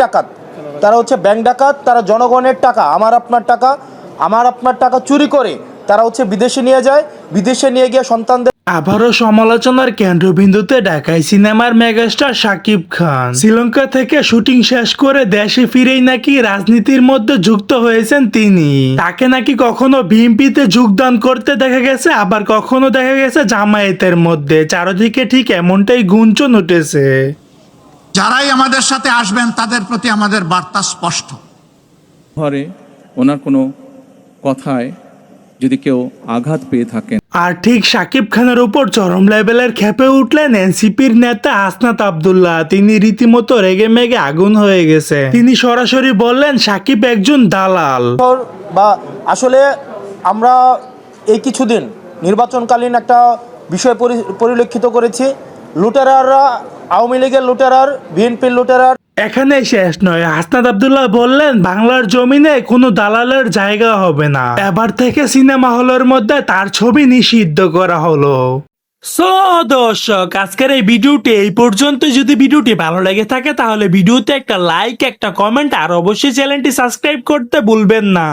ডাকাত, তারা হচ্ছে ব্যাংক ডাকাত। তারা জনগণের টাকা, আমার আপনার টাকা চুরি করে তারা হচ্ছে বিদেশে নিয়ে যায়। বিদেশে নিয়ে গিয়ে সন্তানদের আবারও সমালোচনার কেন্দ্রবিন্দুতে ঢাকায় সিনেমার মেগাস্টার শাকিব খান। শ্রীলঙ্কা থেকে শুটিং শেষ করে দেশে ফিরেই নাকি রাজনীতির মধ্যে যুক্ত হয়েছেন তিনি। তাকে নাকি কখনো বিএনপিতে যোগদান করতে দেখা গেছে, আবার কখনো দেখা গেছে জামায়াতের মধ্যে। চারদিকে ঠিক এমনটাই গুঞ্জন উঠেছে। যারাই আমাদের সাথে আসবেন তাদের প্রতি আমাদের বার্তা স্পষ্ট। ঘরে ওনার কোনো কথায় যদি কেউ আঘাত পেয়ে থাকেন, আর ঠিক শাকিব খানের উপর চরম লেভেলের খেপে উঠলেন এনসিপির নেতা হাসনাত আব্দুল্লাহ। তিনি রীতিমতো রেগে মেগে আগুন হয়ে গেছে। তিনি সরাসরি বললেন শাকিব একজন দালাল। বা আসলে আমরা এই কিছুদিন নির্বাচনকালীন একটা বিষয় পরিলক্ষিত করেছি। লুটেরাররা, আওয়ামী লীগের লুটেরার, বিএনপির লুটেরার। এখানে শেষ নয়, হাসনাত আব্দুল্লাহ বললেন বাংলার জমিনে কোনো দালালের জায়গা হবে না। এবার থেকে সিনেমা হলের মধ্যে তার ছবি নিষিদ্ধ করা হলো। সো দর্শক, আজকের এই ভিডিওটি এই পর্যন্ত। যদি ভিডিওটি ভালো লেগে থাকে তাহলে ভিডিওতে একটা লাইক, একটা কমেন্ট আর অবশ্যই চ্যানেলটি সাবস্ক্রাইব করতে ভুলবেন না।